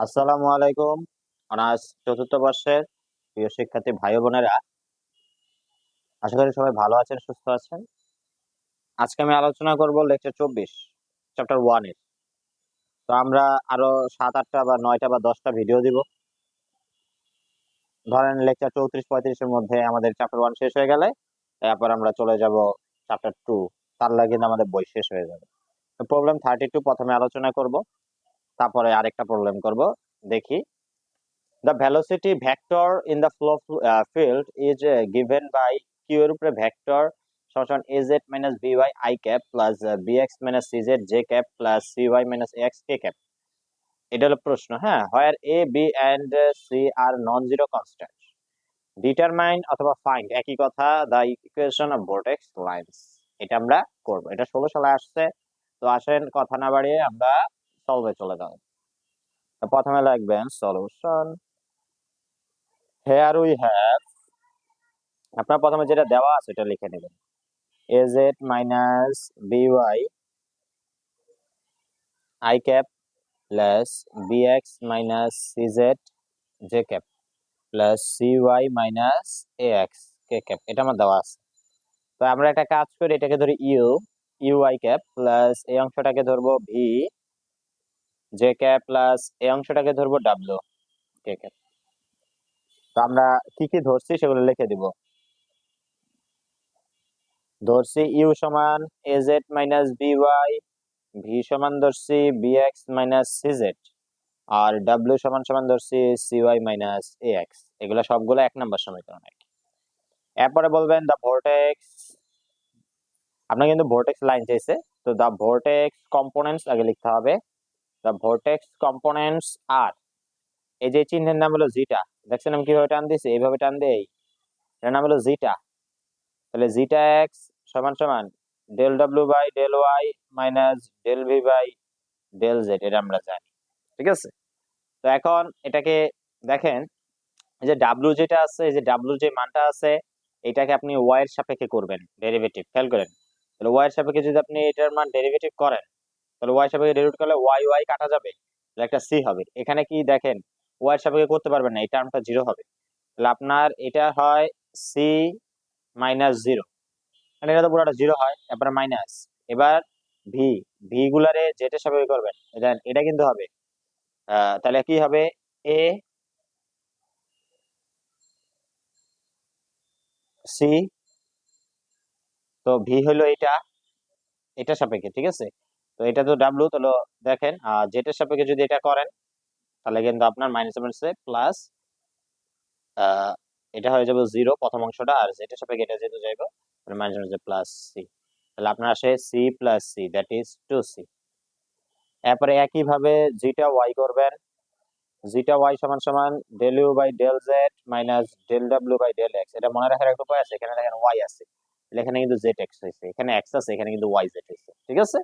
আসসালামু আলাইকুম। অনার্স চতুর্থ বর্ষের প্রিয় শিক্ষার্থী ভাই ও বোনেরা, আশা করি সবাই ভালো আছেন, সুস্থ আছেন। আজকে আমি আলোচনা করব লেকচার 24 চ্যাপ্টার 1 এর। তো আমরা আরো 7-8টা বা 9টা বা 10টা ভিডিও দিব। ধরেন লেকচার 34-35 এর মধ্যে আমাদের চ্যাপ্টার 1 শেষ হয়ে গেলে তারপর আমরা চলে যাব চ্যাপ্টার 2। তার লাগে কিন্তু আমাদের বই শেষ হয়ে যাবে। তো প্রবলেম 32 প্রথমে আলোচনা করব, তারপরে আরেকটা প্রবলেম করব। দেখি, the velocity vector in the flow field is given by q এর উপরে ভেক্টর সমান az minus by I cap plus bx minus cz j cap plus cy minus ax k cap। এটা হলো প্রশ্ন। হ্যাঁ, where a b and c are non zero constants, determine অথবা find একই কথা the equation of vortex lines। এটা আমরা করব, এটা 16 সালে আসছে। তো আসেন কথা না বাড়িয়ে আমরা সলভে চলে যাই। তো প্রথমে লিখবেন সলিউশন। here we have, আপনার প্রথমে যেটা দেওয়া আছে এটা লিখে নেবেন। az minus by I cap plus bx minus cz j cap plus cy minus ax k cap, এটা আমার দেওয়া আছে। তো আমরা একটা কাজ করি, এটাকে ধরি u I cap প্লাস এই অংশটাকে ধরবো v j cap প্লাস এই অংশটাকে ধরবো w k cap। তো আমরা কি কি ধরছি সেগুলো লিখে দিব। ধরছি u সমান az minus by, v সমান ধরছি bx minus cz, আর w সমান সমান ধরছি cy minus ax। এগুলো সবগুলো 1 নম্বর সমীকরণ আর কি। এরপরে বলবেন দা ভর্টেক্স, আপনার কিন্তু ভর্টেক্স লাইন চাইছে, তো দা ভর্টেক্স কম্পোনেন্টস আগে লিখতে হবে। দা ভর্টেক্স কম্পোনেন্টস আর, এই যে চিহ্নের নাম হলো জিটা, দেখছেন আমি কিভাবে টান দিয়েছি, এইভাবে টান দেই, এর নাম হলো জিটা। তাহলে জিটা এক্স সমান সমান ডেল ডাব্লিউ by del y minus del v by del z, এটা আমরা জানি। ঠিক আছে, তো এখন এটাকে দেখেন, এই যে ডাব্লিউ যেটা আছে, এই যে ডাব্লিউ যে মানটা আছে, এটাকে আপনি ওয়াই এর সাপেক্ষে করবেন ডেরিভেটিভ। খেয়াল করেন, তাহলে ওয়াই এর সাপেক্ষে যদি আপনি এটার মান ডেরিভেটিভ করেন, তাহলে ওয়াই এর সাপেক্ষে ডেরিভেটিভ করলে ওয়াই ওয়াই কাটা যাবে, তাহলে একটা সি হবে। এখানে কি দেখেন, ওয়াই এর সাপেক্ষে করতে পারবেন না, এই টার্মটা জিরো হবে। তাহলে আপনার এটা হয় সি মাইনাস জিরো, মানে এটা তো পুরোটা জিরো হয়, তারপরে মাইনাস, এবার ভি, ভি গুলারে যেটা সাপেক্ষে করবেন এটা কিন্তু হবে তাহলে কি হবে এ সি, তো ভি হলো এটা সাপেক্ষে। ঠিক আছে, তো এটা তো ডাব্লু, তাহলে দেখেন যেটার সাপেক্ষে যদি এটা করেন তাহলে কিন্তু আপনার মাইনাস মাইনাসে প্লাস, এটা হয়ে যাবে জিরো প্রথম অংশটা, আর যেটা সাপেক্ষে এটা যেহেতু যাইব মাইনাস মাইনাসে প্লাস সি, তাহলে আপনার আসে c plus c, that is 2c। এরপরে একই ভাবে জিটা ওয়াই করবেন। জিটা ওয়াই সমান সমান del u by del z minus del ডাব্লিউ বাই ডেল এক্স। এটা মনে রাখার একটা উপায় আছে, এখানে দেখেন ওয়াই আছে, তাহলে এখানে কিন্তু জেড এক্স হয়েছে, এখানে এক্স আছে, এখানে কিন্তু ওয়াই জেড হয়েছে। ঠিক আছে,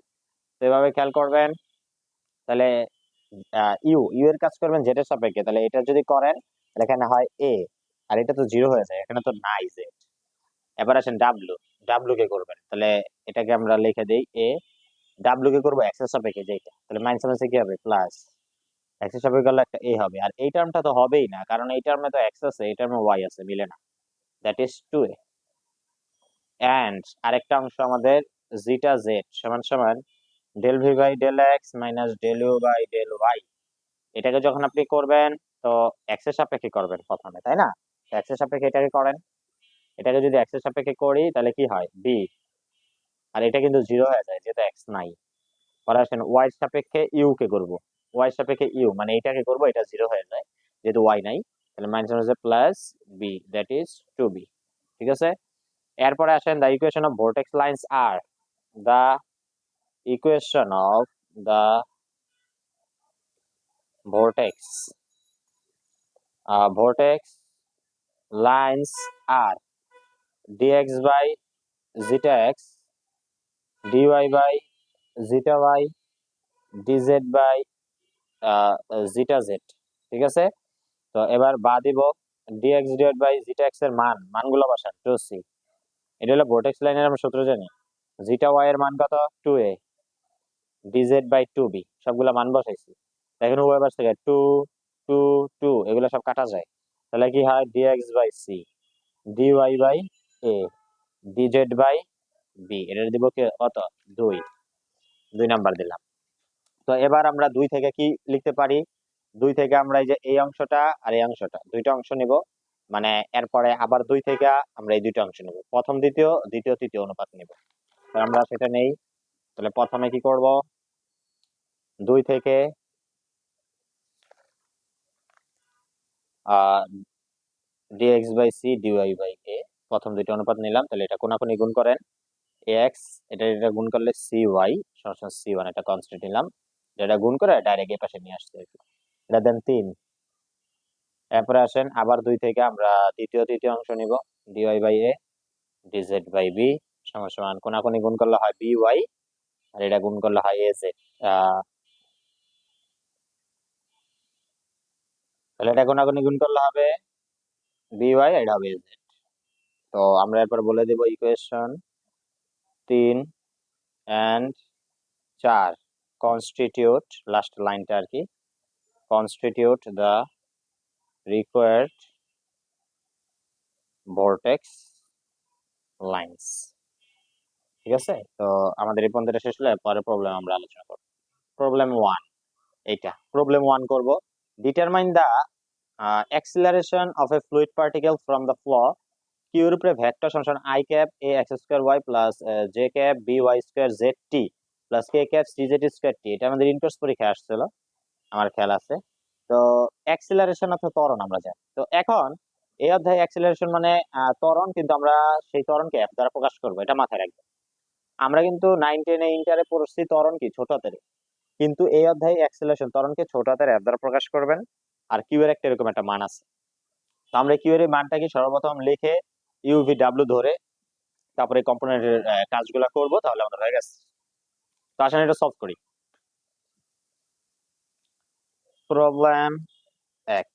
তো এভাবে খেয়াল করবেন। তাহলে ইউ ইউ এর কাজ করবেন জেড এর সাপেক্ষে, তাহলে এটা যদি করেন তাহলে এখানে হয় এ, আর এটা তো জিরো হয়ে যায়, এখানে তো নাই জেড। এবার আসেন ডাব্লু, ডাব্লু কে করবেন, তাহলে এটাকে আমরা লিখে দেই এ, ডাব্লু কে করবো এক্স এর সাপেক্ষে যেটা, তাহলে মাইনাস মাইনাসে কি হবে প্লাস, এক্স এর সাপেক্ষে করলে একটা এ হবে, আর এই টার্মটা তো হবেই না, কারণ এই টার্মে তো এক্স আছে, এই টার্মে ওয়াই আছে, মিলে না, দ্যাট ইজ 2a। এন্ড আরেকটা অংশ আমাদের জিটা জেড সমান সমান del v by del x minus del u by del y. এটাকে যখন আপনি করবেন তো এক্স এর সাপেক্ষে করবেন প্রথমে, তাই না? এক্স এর সাপেক্ষে এটাকে করেন, এটাকে যদি এক্স এর সাপেক্ষে করি তাহলে কি হয় বি, আর এটা কিন্তু জিরো হয়ে যায় যেহেতু এক্স নাই। পরে আসেন ওয়াই এর সাপেক্ষে ইউ কে করব, ওয়াই এর সাপেক্ষে ইউ মানে এটাকে করব, এটা জিরো হয়ে যায় যেহেতু ওয়াই নাই, তাহলে মাইনাস হচ্ছে plus B, that is 2b। ঠিক আছে, এরপরে আসেন the equation of vortex lines আর, the equation of the vortex vortex lines are dx by zeta x, dy by zeta y, dz by zeta z। ঠিক আছে, তো এবার বা দিব dx ডিভাইড বাই জিটা x এর মানগুলো বসান 2c। এটা হলো ভর্টেক্স লাইনের আমরা সূত্র জানি, জিটা y এর মান কত 2a, dz বাই 2b, সবগুলা মান বসাইছি। দেখেন উভয় পাশ থেকে 2 2 2 এগুলো সব কাটা যায়, তাহলে কি হয় dx by C, dy by a, dz by b, এটা দিব কি কত 2, 2 নাম্বার দিলাম। তো এবার আমরা 2 থেকে কি লিখতে পারি, 2 থেকে আমরা এই যে এই অংশটা আর এই অংশটা দুইটা অংশ নিব, মানে এরপরে আবার 2 থেকে আমরা এই দুইটা অংশ নিব, প্রথম দ্বিতীয় দ্বিতীয় তৃতীয় অনুপাত নিব। তো আমরা সেটা নেই, তাহলে প্রথমে কি করব, 2 থেকে dx by C dy by A, প্রথম দুইটা অনুপাত নিলাম, তাহলে এটা কোনাকুনি গুণ করেন, ax এটা গুণ করলে cy সমান c1, এটা কনস্ট্যান্ট নিলাম, এটা গুণ করে ডাইরেক্ট এই পাশে নিয়ে আসতে হবে, এটা দেন 3। এরপরে আসেন আবার 2 থেকে আমরা দ্বিতীয় তৃতীয় অংশ নিব, dy by a dz by b সমান সমান কোনাকুনি গুণ করলে হয় by, আর এটা গুণ করলে হয় az। তাহলে এটা কোনাকুনি গুণ করলে হবে by, এটা হবে az। তো আমরা এরপর বলে দেব ইকুয়েশন 3 এন্ড 4 কনস্টিটিউট, লাস্ট লাইনটা আর কি, constitute the required vortex lines. ঠিক আছে, তো আমাদের এই পর্যন্তটা শেষ হলে পরে প্রবলেম আমরা আলোচনা করব। প্রবলেম 1, এইটা প্রবলেম 1 করব, determine the acceleration of a fluid particle from the floor q এর উপরে ভেক্টর সমান i cap a x square y plus j cap b y square z t plus k cap c z square t, এটা আমাদের interest পরীক্ষায় আসছিল, আমার খেয়াল আছে। তো অ্যাক্সিলারেশন অর্থাৎ ত্বরণ আমরা জানি, তো এখন এই অধ্যায়ে অ্যাক্সিলারেশন মানে ত্বরণ, কিন্তু আমরা সেই ত্বরণকে f দ্বারা প্রকাশ করব, এটা মাথায় রাখবেন। আমরা কিন্তু 9 10 এ ইন্টারে পড়ছি ত্বরণ কি ছোট হাতের, কিন্তু এই অধ্যায়ে অ্যাক্সিলারেশন ত্বরণকে ছোট হাতের f দ্বারা প্রকাশ করবেন, আর কিউ এর একটা এরকম একটা মান আছে। তো আমরা কিউ এর এই মানটাকে সর্বপ্রথম লিখে ইউভি ডাব্লিউ ধরে তারপরে কম্পোনেন্টের কাজগুলো করব, তাহলে আমাদের হয়ে গেছে। তো আসলে এটা সলভ করি। প্রবলেম 1,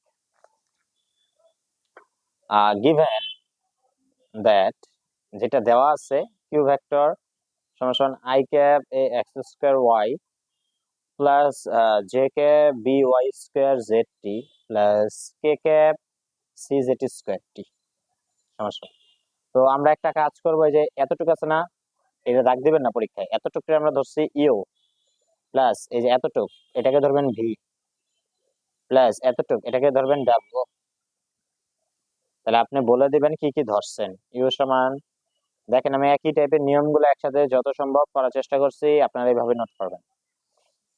গিভেন দ্যাট, যেটা দেওয়া আছে কিউ ভেক্টর সমান i cap a x square y plus j cap b y square z t plus k cap c z square t সমস্যা। তো আমরা একটা কাজ করবো, এই যে এতটুকু আছে না, এটা দাগ দিবেন না পরীক্ষায়, এতটুকু আমরা ধরছি ইউ প্লাস এই যে এতটুক এটাকে ধরবেন ভি প্লাস এতটুক এটাকে ধরবেন ডাব্লিউ। তাহলে আপনি বলে দিবেন কি কি ধরছেন। ইউ সমান, দেখেন আমি একই টাইপের নিয়মগুলো একসাথে যত সম্ভব করার চেষ্টা করছি, আপনারা এইভাবে নোট করবেন।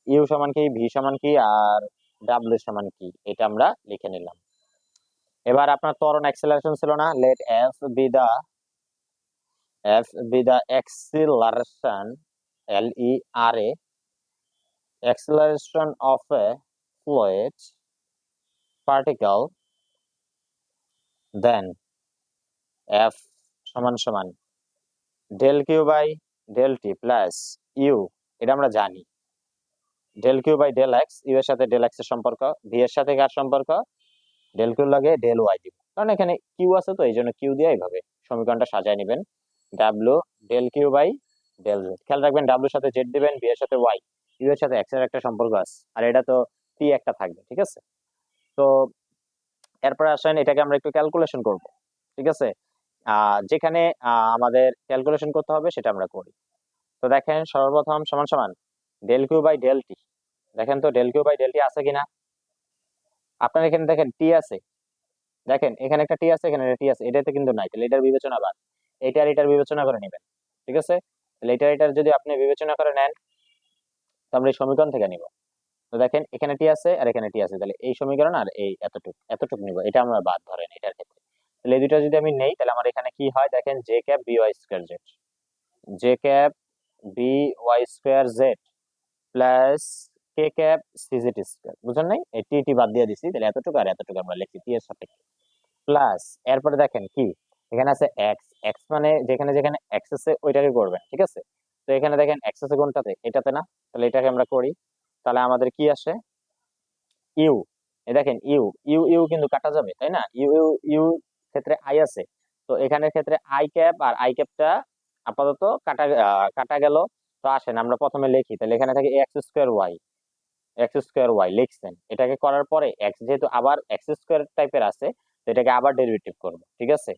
ইউ সমান কি, ভি সমান কি, আর ডাব্লিউ সমান কি, এটা আমরা লিখে নিলাম। এবার আপনার ত্বরণ অ্যাক্সেলারেশন ছিল না, let F be the acceleration LERA acceleration of a fluid particle, then F সমান সমান del q by del t plus u, এটা আমরা জানি del q by del x, u এর সাথে ডেল এক্স এর সম্পর্ক, ভি এর সাথে কার সম্পর্ক, ডেল কিউ লাগে ডেল ওয়াই দিব, কারণ এখানে কিউ আছে তো এই জন্য কিউ দিয়ে এইভাবে সমীকরণটা সাজায় নেবেন। ডাব্লিউ del q by del z, খেয়াল রাখবেন ডাব্লিউর সাথে জেড দিবেন, ভি এর সাথে ওয়াই, ইউ এর সাথে এক্স এর একটা সম্পর্ক আছে, আর এটা তো টি একটা থাকবে। ঠিক আছে, তো এরপরে আসেন এটাকে আমরা একটু ক্যালকুলেশন করব। ঠিক আছে, যেখানে আমাদের ক্যালকুলেশন করতে হবে সেটা আমরা করি। তো দেখেন সর্বপ্রথম সমান সমান del q by del t, দেখেন তো del q by del t আছে কিনা, আপনার এখানে দেখেন টি আছে, দেখেন এখানে একটা টি আছে, এখানে একটা টি আছে, এটাতে কিন্তু নাই, তাহলে এটার বিবেচনা বাদ, এটার বিবেচনা করে নেবেন। ঠিক আছে, তাহলে এটার যদি আপনি বিবেচনা করে নেন, তো আমরা এই সমীকরণ থেকে নিব। তো দেখেন এখানে টি আছে আর এখানে টি আছে, তাহলে এই সমীকরণ আর এই এতটুক নিব, এটা আমরা বাদ ধরেন এটার ক্ষেত্রে। তাহলে এই দুটো যদি আমি নেই, তাহলে আমার এখানে কি হয়, দেখেন J cap B Y square Z, J cap B Y square Z plus K cap C Z square, বুঝলেন নাই, এই টি টি বাদ দিয়ে দিছি, তাহলে এতটুকু আর এতটুকু আমরা লিখছি টি এর সাপেক্ষে প্লাস, এরপরে দেখেন কি এখানে আছে এক্স, এক্স মানে যেখানে যেখানে এক্স আছে ওইটাকে করবেন। ঠিক আছে, তো এখানে দেখেন এক্স আছে কোনটাতে, এটাতে না, তাহলে এটাকে আমরা করি, তাহলে আমাদের কি আসে ইউ, এই দেখেন ইউ ইউ ইউ কিন্তু কাটা যাবে তাই না, ইউ ইউ ইউ ক্ষেত্রে আই আছে, তো এখানের ক্ষেত্রে আই ক্যাপ আর আই ক্যাপটা আপাতত কাটা কাটা গেল। তো আসেন আমরা প্রথমে লিখি, তাহলে এখানে থাকে x square y x square y লিখছেন, এটাকে করার পরে এক্স যেহেতু আবার এক্স স্কোয়ার টাইপের আছে, তো এটাকে আবার ডেরিভেটিভ করব, ঠিক আছে?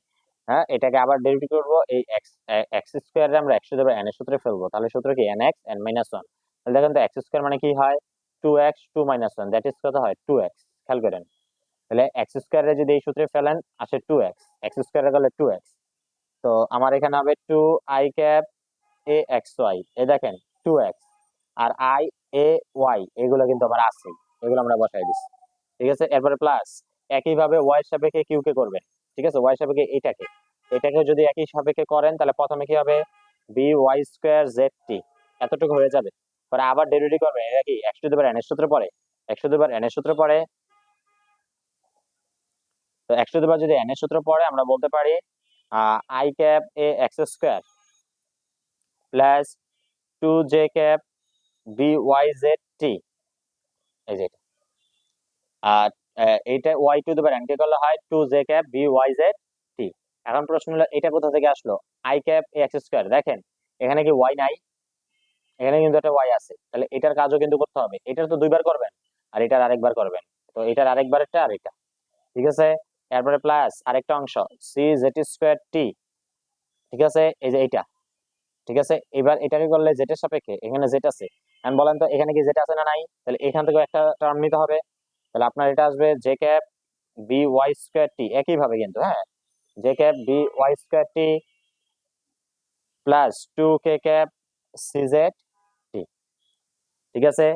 হ্যাঁ, এটাকে আবার ডেরিভেটিভ করব, এই এক্স এক্স স্কোয়ারে আমরা একশো দেবো এন এর সূত্রে ফেলবো, তাহলে সূত্র কি n x n minus one. তাহলে দেখেন তো এক্স স্কোয়ার মানে কি হয়, two x two minus one, that is কত হয়, টু এক্স। খেয়াল করেন, তাহলে এক্স স্কোয়ারে যদি এই সূত্রে ফেলেন আসে টু এক্স, এক্স স্কোয়ারে গেলে টু এক্স। তো আমার এখানে হবে two I cap A X Y, এ দেখেন টু এক্স, আর আই এ ওয়াই এগুলো কিন্তু আবার আছে, এগুলো আমরা বসাই দিচ্ছি, ঠিক আছে? এরপরে প্লাস একইভাবে ওয়াই এর সাপেক্ষে কিউ কে করবেন, ঠিক আছে? ওয়াই এর সাপেক্ষে এটাকে, এটাকে যদি একই সাপেক্ষে করেন তাহলে প্রথমে কি হবে, b Y square Z t, এতটুকু হয়ে যাবে। পরে আবার ডেরিভেটিভ করবেন, এটা কি x to the power n এর সূত্রে পড়ে, x to the power n এর সূত্রে পড়ে। তো এক্স টু দি পাওয়ার যদি এন এর সূত্র পড়ে আমরা বলতে পারি i cap A x square plus two j cap B y z t, এই যে আর এইটা y to the power n কে করলে হয় two j cap B y z t. এখন প্রশ্ন হলো এটা কোথা থেকে আসলো, i cap A x square, দেখেন এখানে কি ওয়াই নাই, এখানে কিন্তু একটা ওয়াই আছে, তাহলে এটার কাজও কিন্তু করতে হবে, এটার তো দুইবার করবেন আর এটার আরেকবার করবেন, তো এটার আরেকবারটা আর এটা, ঠিক আছে? এরপরে প্লাস আরেকটা অংশ সি জেড স্কোয়ার টি, ঠিক আছে? এই যে এইটা, ঠিক আছে? এবার এটাকে করলে জেটের সাপেক্ষে এখানে জেট আছে, আমি বলেন তো এখানে কি জেট আছে না নাই, তাহলে এখান থেকে একটা টার্ম নিতে হবে, তাহলে আপনার এটা আসবে J cap B Y square T, একই ভাবে কিন্তু, হ্যাঁ, J cap B Y square T plus two K cap C Z T, ঠিক আছে?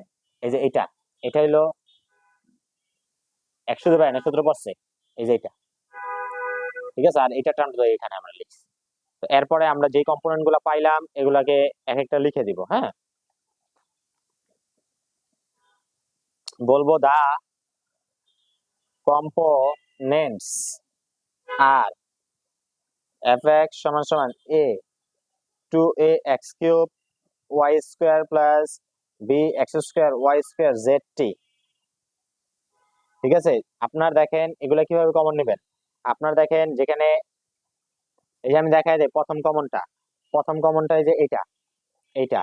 এই যে এটা, এটা হলো একশো দেবে না সূত্র পড়ছে, এই যে এটা, ঠিক আছে? আর এটা টার্ম তো এখানে আমরা লিখছি। তো এরপরে আমরা যে কম্পোনেন্ট গুলা পাইলাম এগুলাকে এক একটা লিখে দিব, হ্যাঁ, বলবো দা কম্পোনেন্টস আর এফ এক্স সমান সমান A two A X cube Y square plus B X square Y square Z T, ঠিক আছে? আপনার দেখেন এগুলা কিভাবে কমন নেবেন, আপনার দেখেন যেখানে এই যে আমি দেখাই দেই প্রথম কমনটা, প্রথম কমনটা এই যে এটা, এইটা,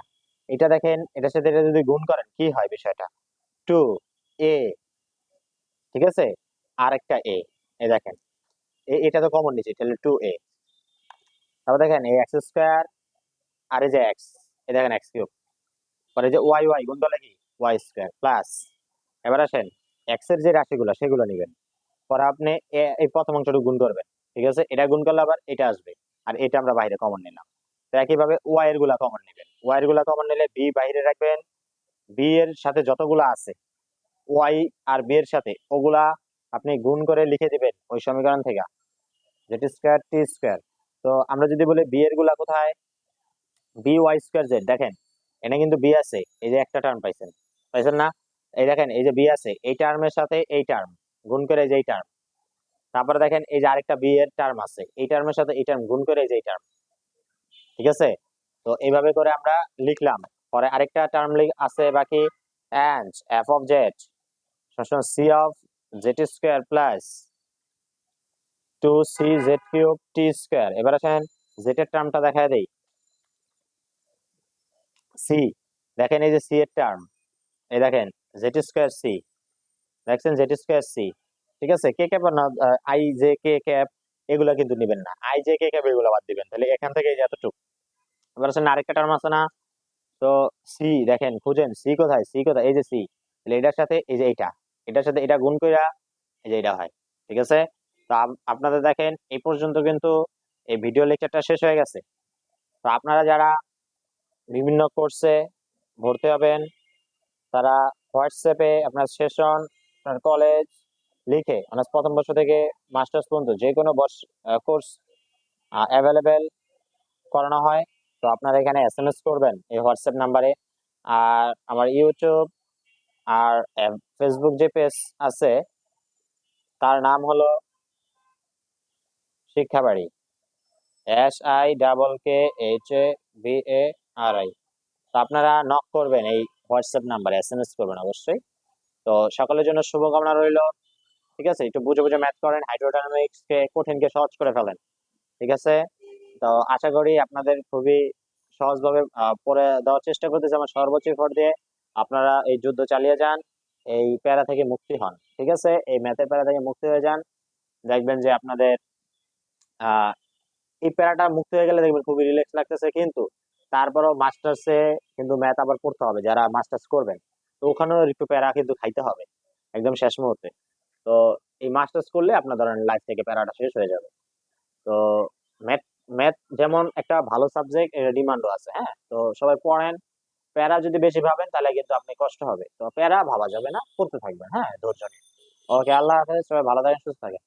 এটা দেখেন এটার সাথে এটা যদি গুণ করেন কি হয় বিষয়টা, টু এ, ঠিক আছে? আর একটা এ, এই দেখেন এটা তো কমন নিচ্ছে, তাহলে টু এ, তারপর দেখেন এই এক্স স্কোয়ার আর এই যে এক্স, এই দেখেন এক্স কিউব, পরে যে ওয়াই ওয়াই গুণ করলে কি ওয়াই স্কোয়ার প্লাস, এবার আসেন এক্স এর যে রাশিগুলো সেগুলো নেবেন, পরে আপনি এই প্রথম অংশটুকু গুণ করবেন, ঠিক আছে? এটা গুণ করলে আবার এটা আসবে, আর এটা আমরা বাইরে কমন নিলাম। তো একইভাবে ওয়াই এর গুলা কমন নেবেন, ওয়াই এর গুলা কমন নিলে বি বাইরে রাখবেন, বি এর সাথে যতগুলো আছে ওয়াই আর বি এর সাথে ওগুলা আপনি গুণ করে লিখে দিবেন ওই সমীকরণ থেকে, যেটি স্কোয়ার টি স্কোয়ার। তো আমরা যদি বলি বি এর গুলা কোথায়, বি ওয়াই স্কোয়ার জেড, দেখেন এখানে কিন্তু বি আছে, এই যে একটা টার্ম পাইছেন, পাইছেন না? এই দেখেন এই যে বি আছে, এই টার্মের সাথে এই টার্ম গুণ করে এই যে এই টার্ম, তারপরে দেখেন এই যে আরেকটা বি এর টার্ম আছে, এই টার্মের সাথে এই টার্ম গুণ করে এই যে এই টার্ম, ঠিক আছে? তো এইভাবে করে আমরা লিখলাম। পরে আরেকটা টার্ম আছে বাকি, এন্ড এফ অফ জেড সমান c of z square plus two c z cube t square. এবার আসেন জেড এর টার্মটা দেখায় দেই, সি, দেখেন এই যে সি এর টার্ম, এই দেখেন জেড স্কোয়ার সি, দেখছেন জেড স্কোয়ার সি, ঠিক আছে? কে ক্যাপ না আই জে কে ক্যাপ এগুলা কিন্তু নিবেন না, আই জে কে ক্যাপ এগুলো বাদ দিবেন, তাহলে এখান থেকে এই যে এতটুকু। এবার আসেন আরেকটা টার্ম আছে না, তো সি দেখেন খুঁজেন সি কোথায়, সি কোথায়, এই যে সি, তাহলে এটার সাথে এই যে এইটা, এটার সাথে এটা গুণ কইরা এই যে এটা হয়, ঠিক আছে? তো আপনাদের দেখেন এই পর্যন্ত কিন্তু এই ভিডিও লেকচারটা শেষ হয়ে গেছে। তো আপনারা যারা বিভিন্ন কোর্সে ভর্তি হবেন তারা হোয়াটসঅ্যাপে আপনার সেশন, আপনার কলেজ লিখে অনার্স প্রথম বর্ষ থেকে মাস্টার্স পর্যন্ত যে কোনো কোর্স অ্যাভেলেবেল করানো হয়। তো আপনারা এখানে এসএমএস করবেন এই হোয়াটসঅ্যাপ নাম্বারে। আর আমার ইউটিউব আর ফেসবুক যে পেজ আছে তার নাম হলো শিক্ষাবাড়ি, SIKKHABARI। তো আপনারা নক করবেন এই হোয়াটসঅ্যাপ নাম্বারে, এসএমএস করবেন অবশ্যই। তো সকলের জন্য শুভকামনা রইল, ঠিক আছে? একটু বুঝে বুঝে ম্যাথ করেন, হাইড্রোডাইনামিক্স কে কঠিনকে সহজ করে ফেলেন, ঠিক আছে? তো আশা করি আপনাদের খুবই সহজভাবে পড়ে দেওয়ার চেষ্টা করতেছি আমার সর্বোচ্চ এফোর্ট দিয়ে। আপনারা এই যুদ্ধ চালিয়ে যান, এই প্যারা থেকে মুক্তি হন, ঠিক আছে? এই ম্যাথের প্যারা থেকে মুক্তি হয়ে যান, দেখবেন যে আপনাদের আহ এই প্যারাটা মুক্ত হয়ে গেলে দেখবেন খুবই রিল্যাক্স লাগতেছে। কিন্তু তারপরও মাস্টার্সে কিন্তু ম্যাথ আবার পড়তে হবে, যারা মাস্টার্স করবেন তো ওখানেও একটু প্যারা কিন্তু খাইতে হবে একদম শেষ মুহূর্তে। তো এই মাস্টার্স করলে আপনার ধরেন লাইফ থেকে প্যারাটা শেষ হয়ে যাবে। তো ম্যাথ ম্যাথ যেমন একটা ভালো সাবজেক্ট, এর ডিমান্ডও আছে, হ্যাঁ? তো সবাই পড়েন। প্যারা যদি বেশি ভাবেন তাহলে কিন্তু আপনি কষ্ট হবে, তো প্যারা ভাবা যাবে না, পড়তে থাকবেন, হ্যাঁ, ধৈর্য নিয়ে। ওকে, আল্লাহ হাফেজ, সবাই ভালো থাকেন, সুস্থ থাকেন।